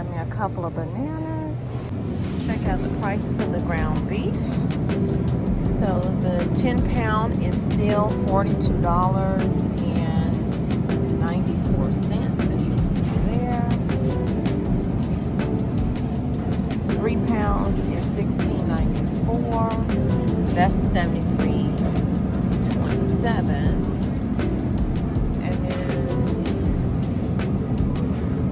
grab me a couple of bananas. Let's check out the prices of the ground beef. So the 10 pound is still $42.94, as you can see there. 3 pounds is $16.94. That's the 73.27. And then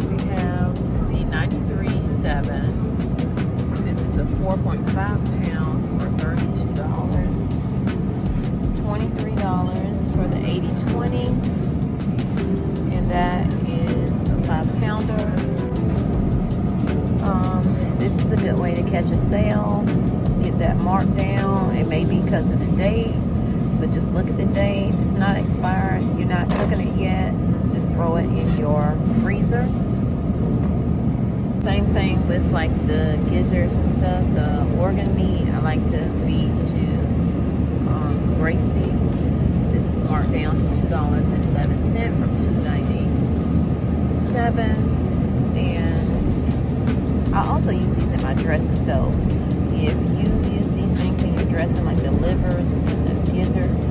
we have the 93.7. This is a 4.5 pound for $32. $23 for the 80/20. And that is a 5 pounder. This is a good way to catch a sale. Get that marked down. It may be because of the date, but just look at the date. If it's not expired, you're not cooking it yet, just throw it in your freezer. Same thing with like the gizzards and stuff, the organ meat. I like to feed to Gracie. This is marked down to $2.11 from $2.97. And I also use these in my dressing. So if you use these things in your dressing, like the livers and the gizzards,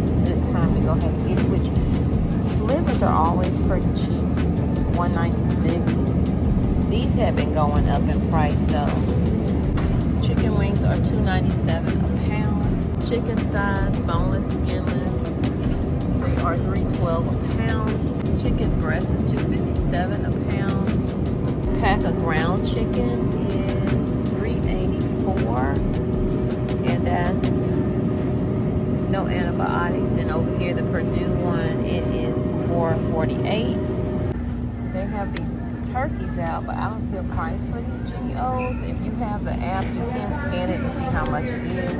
it's a good time to go ahead and get it. Which livers are always pretty cheap, $1.96. These have been going up in price. So chicken wings are $2.97 a pound. Chicken thighs, boneless, skinless, they are $3.12 a pound. Chicken breast is $2.57 a pound. Pack of ground chicken is $3.84, and that's no antibiotics. Then over here, the Purdue one, it is $4.48. They have these turkeys out, but I don't see a price for these Jenny O's. If you have the app, you can scan it to see how much it is.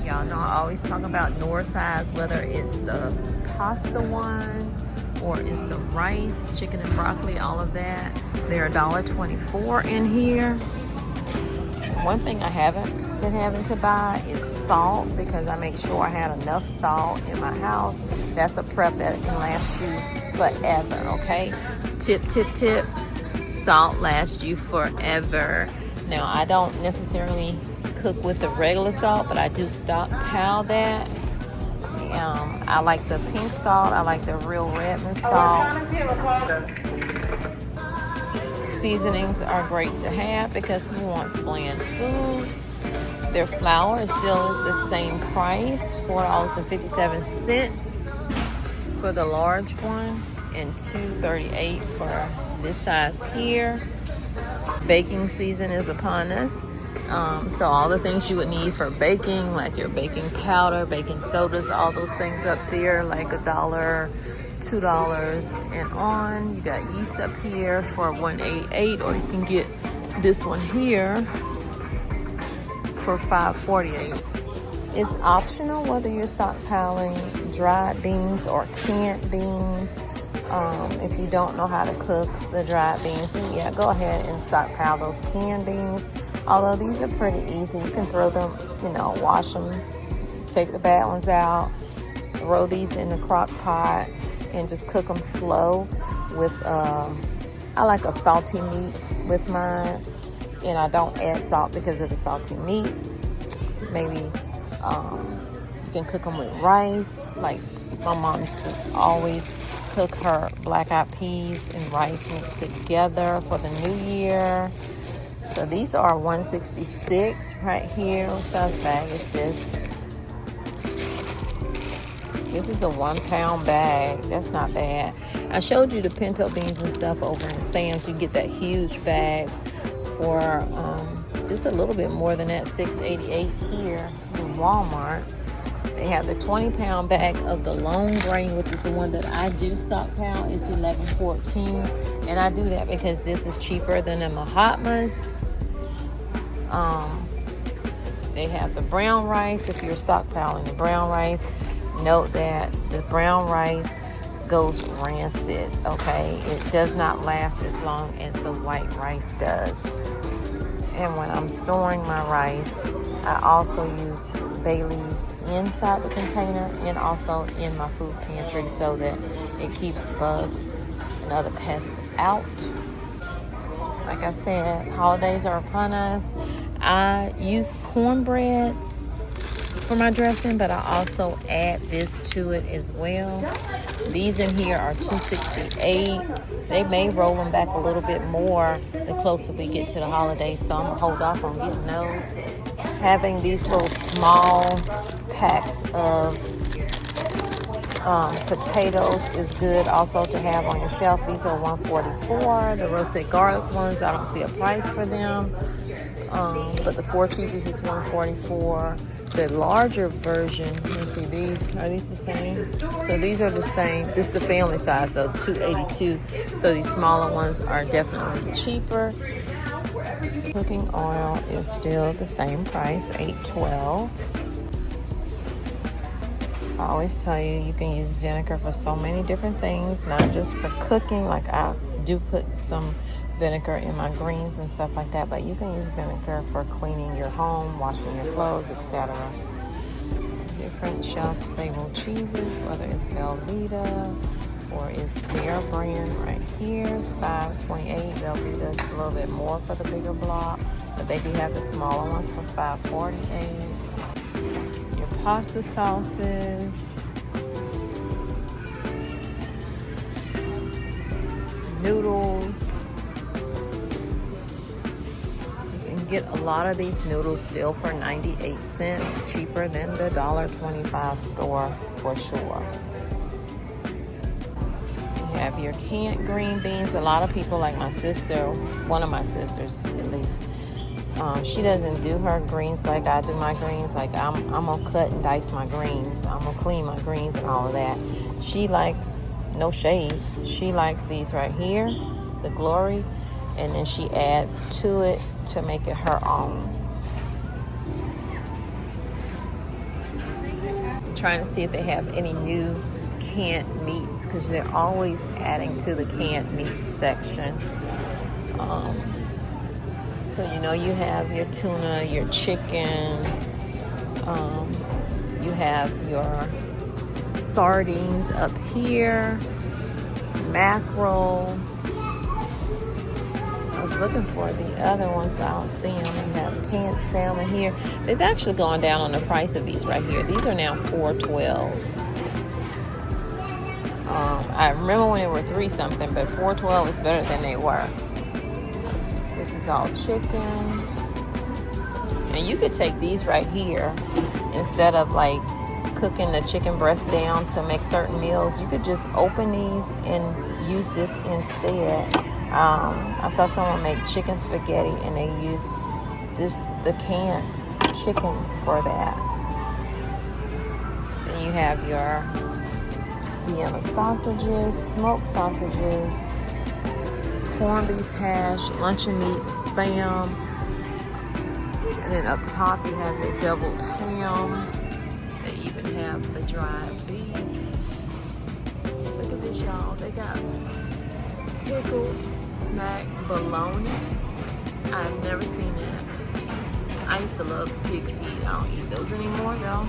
Y'all know I always talk about Nor size, whether it's the pasta one or it's the rice, chicken and broccoli, all of that. They're $1.24 in here. One thing I haven't been having to buy is salt, because I make sure I had enough salt in my house. That's a prep that can last you forever, okay? Tip, tip, tip. Salt lasts you forever. Now, I don't necessarily cook with the regular salt, but I do stockpile that. I like the pink salt. I like the real Redmond salt. Seasonings are great to have because who wants bland food? Their flour is still the same price, $4.57 for the large one and $2.38 for this size here. Baking season is upon us. So all the things you would need for baking, like your baking powder, baking sodas, all those things up there, like $1, $2 and on. You got yeast up here for $1.88, or you can get this one here for $5.48. It's optional whether you're stockpiling dried beans or canned beans. If you don't know how to cook the dried beans, then yeah, go ahead and stockpile those canned beans. Although these are pretty easy. You can throw them, wash them, take the bad ones out, throw these in the crock pot, and just cook them slow with, I like a salty meat with mine, and I don't add salt because of the salty meat. Maybe you can cook them with rice. Like my mom used to always cook her black-eyed peas and rice mixed together for the new year. So these are $1.66 right here. What size bag is this? This is a 1 pound bag. That's not bad. I showed you the pinto beans and stuff over in Sam's. You get that huge bag for just a little bit more than that, $6.88 here in Walmart. They have the 20 pound bag of the long grain, which is the one that I do stockpile. It's $11.14, and I do that because this is cheaper than the Mahatmas. They have the brown rice. If you're stockpiling the brown rice, note that the brown rice goes rancid, okay? It does not last as long as the white rice does. And when I'm storing my rice, I also use bay leaves inside the container and also in my food pantry so that it keeps bugs another pest out. Like I said, holidays are upon us. I use cornbread for my dressing, but I also add this to it as well. These in here are $2.68. They may roll them back a little bit more the closer we get to the holidays, so I'm gonna hold off on getting those. Having these little small packs of potatoes is good also to have on your shelf. These are $1.44. The roasted garlic ones, I don't see a price for them. But the 4 cheeses is $1.44. The larger version, let me see, are these the same? So these are the same. This is the family size, so $2.82. So these smaller ones are definitely cheaper. Cooking oil is still the same price, $8.12. I always tell you, you can use vinegar for so many different things, not just for cooking. Like I do put some vinegar in my greens and stuff like that, but you can use vinegar for cleaning your home, washing your clothes, etc. Different shelf-stable cheeses, whether it's Velveeta or it's their brand right here. It's $5.28. Velveeta is a little bit more for the bigger block, but they do have the smaller ones for $5.48. Your pasta sauces, noodles. Get a lot of these noodles still for 98 cents, cheaper than the $1.25 store for sure. You have your canned green beans. A lot of people, like my sister, one of my sisters at least, she doesn't do her greens like I do my greens. Like I'm gonna cut and dice my greens. I'm gonna clean my greens and all of that. She likes, no shade, she likes these right here, the Glory, and then she adds to it to make it her own. I'm trying to see if they have any new canned meats, because they're always adding to the canned meat section. So you know, you have your tuna, your chicken, you have your sardines up here, mackerel. I was looking for the other ones, but I don't see them. We have canned salmon here. They've actually gone down on the price of these right here. These are now $4.12. I remember when they were $3 something, but $4.12 is better than they were. This is all chicken. And you could take these right here instead of like cooking the chicken breast down to make certain meals. You could just open these and use this instead. I saw someone make chicken spaghetti and they used the canned chicken for that. Then you have your Vienna sausages, smoked sausages, corned beef hash, luncheon meat, spam. And then up top you have your deviled ham. They even have the dried beef. Look at this, y'all. They got pickled snack bologna. I've never seen that. I used to love pig feet. I don't eat those anymore though.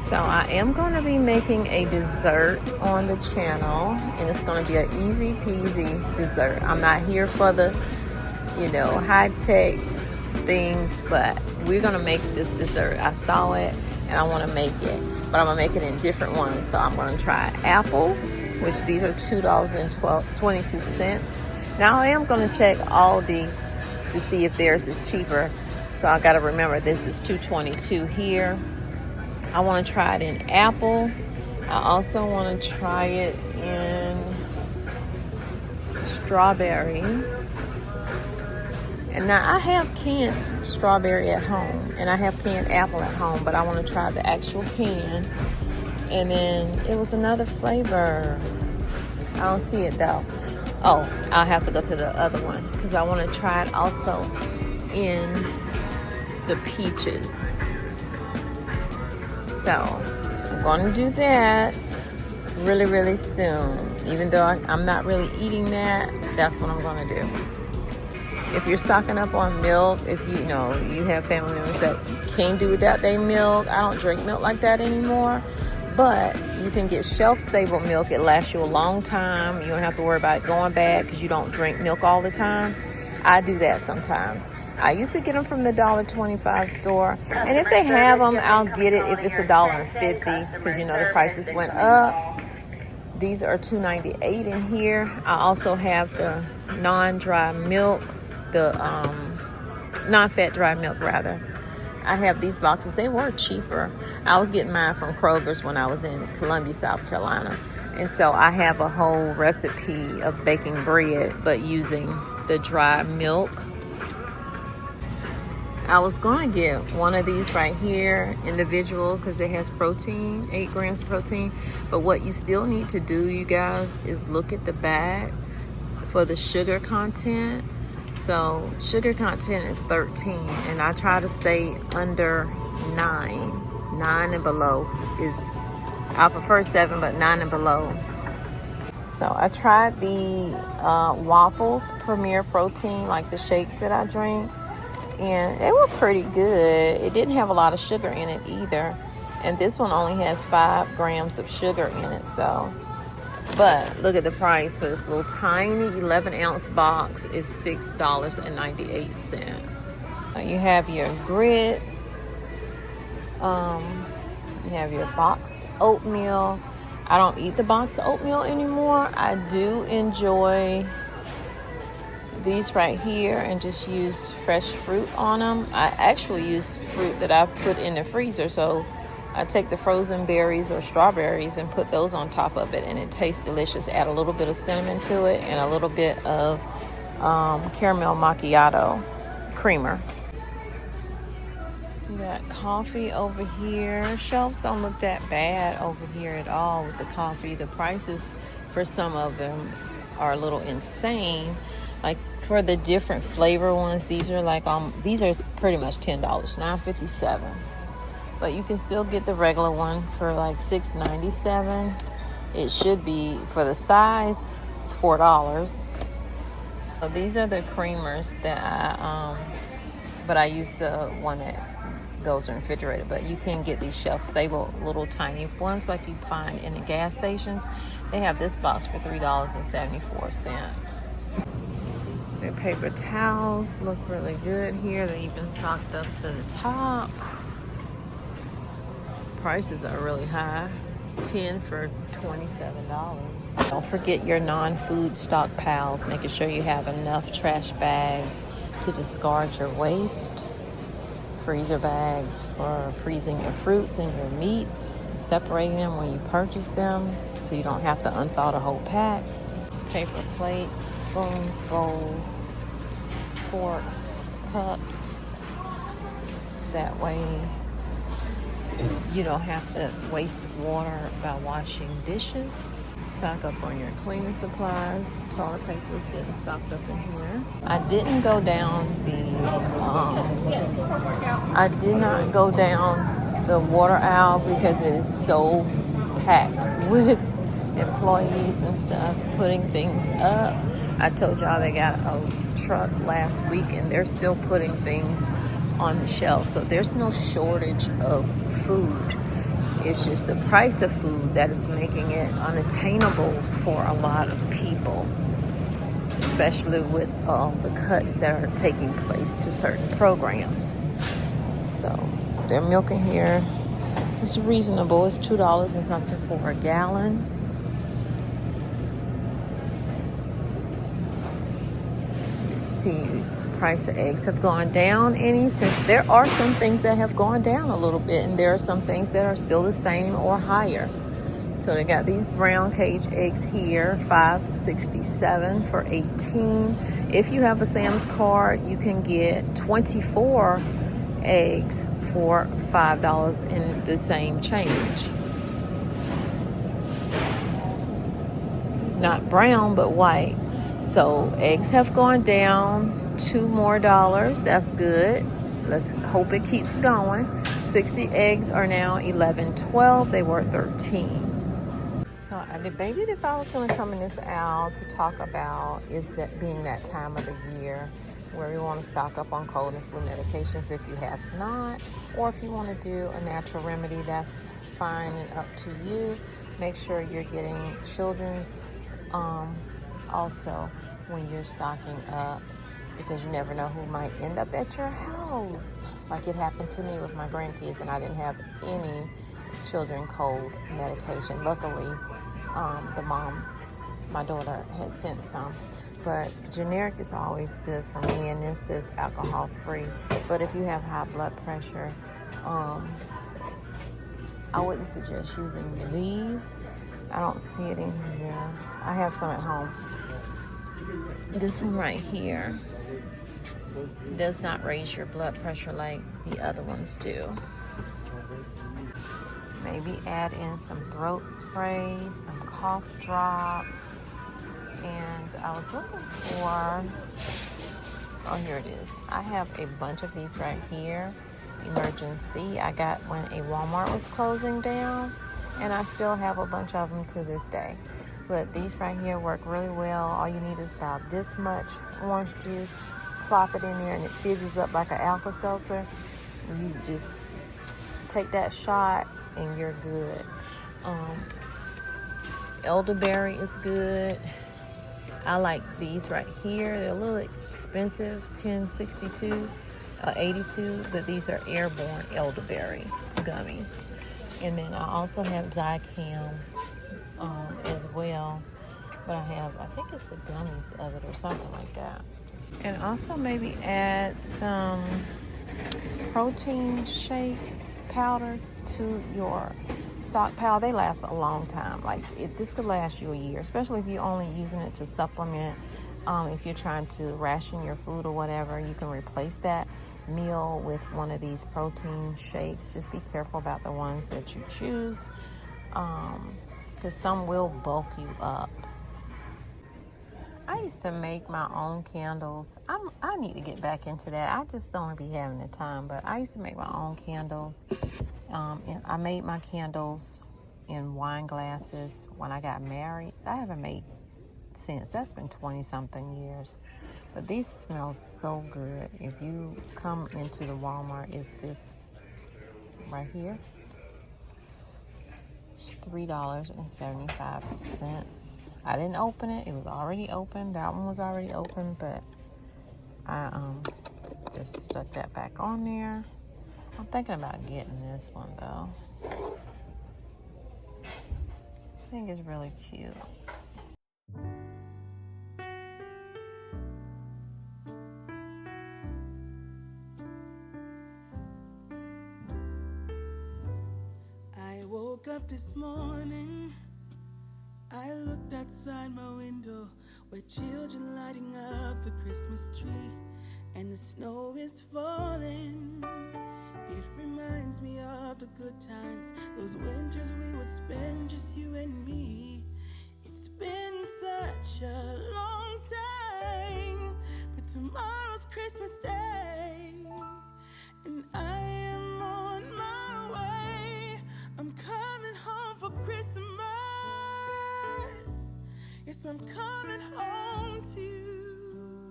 So I am going to be making a dessert on the channel, and it's going to be an easy peasy dessert. I'm not here for the, high tech things, but we're going to make this dessert. I saw it and I want to make it, but I'm going to make it in different ones. So I'm going to try apple, which these are $2.22. Now I am going to check Aldi to see if theirs is cheaper. So I got to remember this is $2.22 here. I want to try it in apple. I also want to try it in strawberry. And now I have canned strawberry at home and I have canned apple at home, but I want to try the actual can. And then it was another flavor. I don't see it though. Oh, I'll have to go to the other one because I want to try it also in the peaches. So I'm going to do that really, really soon. Even though I'm not really eating that, that's what I'm going to do. If you're stocking up on milk, if you have family members that can't do without their milk, I don't drink milk like that anymore. But you can get shelf-stable milk. It lasts you a long time. You don't have to worry about it going bad because you don't drink milk all the time. I do that sometimes. I used to get them from the $1.25 store. And if they have them, I'll get it if it's $1.50 because, you know, the prices went up. These are $2.98 in here. I also have the non-dry milk, the non-fat dry milk rather. I have these boxes. They were cheaper. I was getting mine from Kroger's when I was in Columbia, South Carolina. And so I have a whole recipe of baking bread, but using the dry milk. I was going to get one of these right here, individual, because it has protein, 8 grams of protein. But what you still need to do, you guys, is look at the back for the sugar content. So sugar content is 13, and I try to stay under 9. 9 and below is, I prefer 7, but 9 and below. So I tried the waffles, Premier Protein, like the shakes that I drink, and they were pretty good. It didn't have a lot of sugar in it either, and this one only has 5 grams of sugar in it. So, but look at the price for this little tiny 11-ounce box is $6.98. You have your grits. You have your boxed oatmeal. I don't eat the boxed oatmeal anymore. I do enjoy these right here and just use fresh fruit on them. I actually use fruit that I put in the freezer, so I take the frozen berries or strawberries and put those on top of it, and it tastes delicious. Add a little bit of cinnamon to it and a little bit of caramel macchiato creamer. We got coffee over here. Shelves don't look that bad over here at all with the coffee. The prices for some of them are a little insane. Like for the different flavor ones, these are like these are pretty much $10, $9.57. But you can still get the regular one for like $6.97. It should be, for the size, $4. So these are the creamers that but I use the one that goes in the refrigerator. But you can get these shelf-stable little tiny ones like you find in the gas stations. They have this box for $3.74. The paper towels look really good here. They even stocked up to the top. Prices are really high. 10 for $27. Don't forget your non-food stockpiles, making sure you have enough trash bags to discard your waste, freezer bags for freezing your fruits and your meats, separating them when you purchase them so you don't have to unthaw the whole pack, paper plates, spoons, bowls, forks, cups. That way you don't have to waste water by washing dishes. Stock up on your cleaning supplies. Toilet paper is getting stocked up in here. I didn't go down I did not go down the water aisle because it is so packed with employees and stuff putting things up. I told y'all they got a truck last week and they're still putting things on the shelf. So there's no shortage of food. It's just the price of food that is making it unattainable for a lot of people, especially with all the cuts that are taking place to certain programs. So their milk in here is reasonable. It's $2 and something for a gallon. Let's see. Price of eggs have gone down any, since there are some things that have gone down a little bit and there are some things that are still the same or higher. So they got these brown cage eggs here, $5.67 for 18. If you have a Sam's card, you can get 24 eggs for $5 in the same change. Not brown, but white. So eggs have gone down $2 more. That's good. Let's hope it keeps going. 60 eggs are now $11.12. They were $13. So I debated if I was going to come in this aisle to talk about is that being that time of the year where we want to stock up on cold and flu medications if you have not, or if you want to do a natural remedy that's fine and up to you. Make sure you're getting children's also when you're stocking up, because you never know who might end up at your house. Like it happened to me with my grandkids, and I didn't have any children cold medication. Luckily, my daughter had sent some. But generic is always good for me, and this is alcohol free. But if you have high blood pressure, I wouldn't suggest using these. I don't see it in here. I have some at home. This one right here does not raise your blood pressure like the other ones do. Maybe add in some throat spray, some cough drops. And I was looking for, oh, here it is. I have a bunch of these right here. Emergency. I got when a Walmart was closing down, and I still have a bunch of them to this day. But these right here work really well. All you need is about this much orange juice. Plop it in there, and it fizzes up like an Alka-Seltzer. You just take that shot, and you're good. Elderberry is good. I like these right here. They're a little expensive, $10.62, $82, but these are airborne elderberry gummies. And then I also have Zicam as well, but I think it's the gummies of it or something like that. And also maybe add some protein shake powders to your stockpile. They last a long time. Like this could last you a year, especially if you're only using it to supplement. If you're trying to ration your food or whatever, you can replace that meal with one of these protein shakes. Just be careful about the ones that you choose, because some will bulk you up. I used to make my own candles. I need to get back into that. I just don't be having the time, but I used to make my own candles. And I made my candles in wine glasses when I got married. I haven't made since. That's been 20-something years. But these smell so good. If you come into the Walmart, is this right here. It's $3.75. I didn't open it. It was already open. That one was already open, but I just stuck that back on there. I'm thinking about getting this one though. I think it's really cute. I woke up this morning, I looked outside my window where children lighting up the Christmas tree, and the snow is falling. It reminds me of the good times, those winters we would spend just you and me. It's been such a long time, but tomorrow's Christmas Day, and I am on my way. I'm coming home for Christmas. Yes, I'm coming home to you.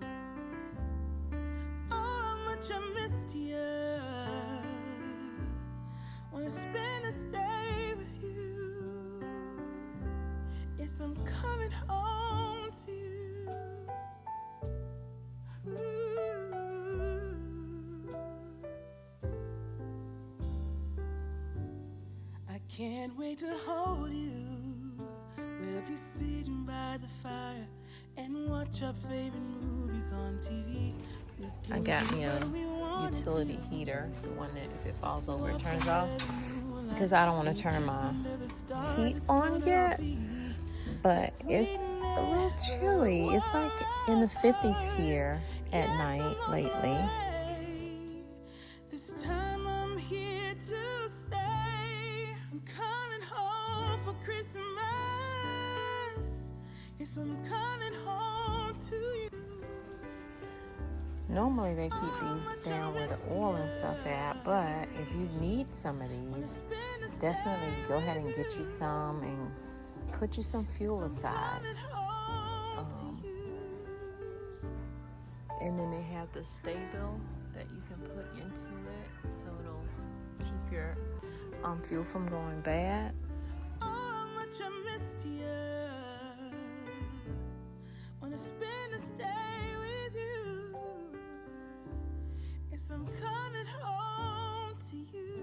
Oh, how much I missed you. Wanna spend this day with you. Yes, I'm coming home to you. Ooh. I can't wait to hold you. We'll be sitting by the fire and watch our favorite movies on TV. I got me a utility heater, the one that if it falls over it turns off, because I don't want to turn my heat on yet, but it's a little chilly. It's like in the 50s here at night lately. This time I'm here to stay. I'm coming home for Christmas. Yes, I'm coming home to you. Normally they keep these down where the oil and stuff at, but if you need some of these, definitely go ahead and get you some and put you some fuel aside. And then they have the stay bill that you can put into it, so it'll keep your until from going bad. Oh, how much I missed you. Wanna spend this day with you. Yes, I'm coming home to you.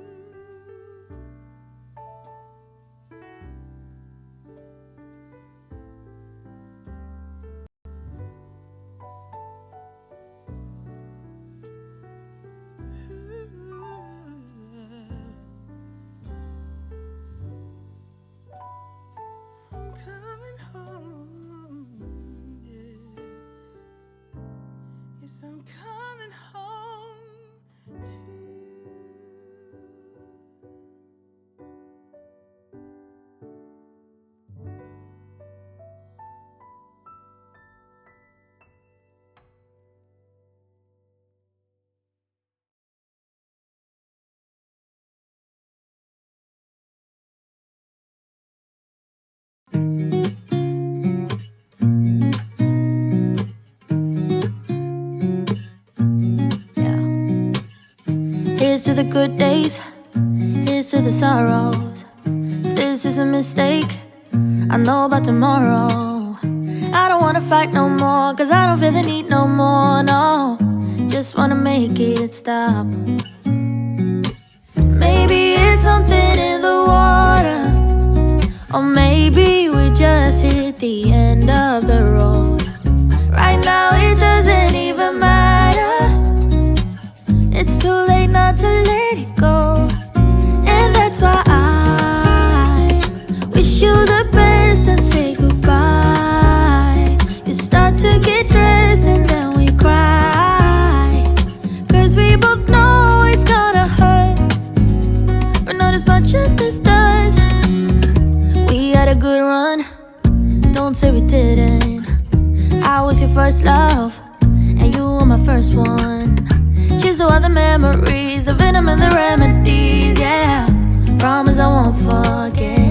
I'm coming home, yeah. Yes, I'm coming home to you. Here's to the good days, here's to the sorrows. If this is a mistake, I know about tomorrow. I don't wanna fight no more, cause I don't feel the need no more, no. Just wanna make it stop. Maybe it's something in the water, or maybe we just hit the end of the road. Right now it doesn't even matter. It's too late not to let it go. And that's why I wish you the best and say goodbye. You start to get dressed and then we cry, cause we both know it's gonna hurt, but not as much as this does. We had a good run, don't say we didn't. I was your first love, and you were my first one. Cheers to all the memories, the venom and the remedies, yeah. Promise I won't forget.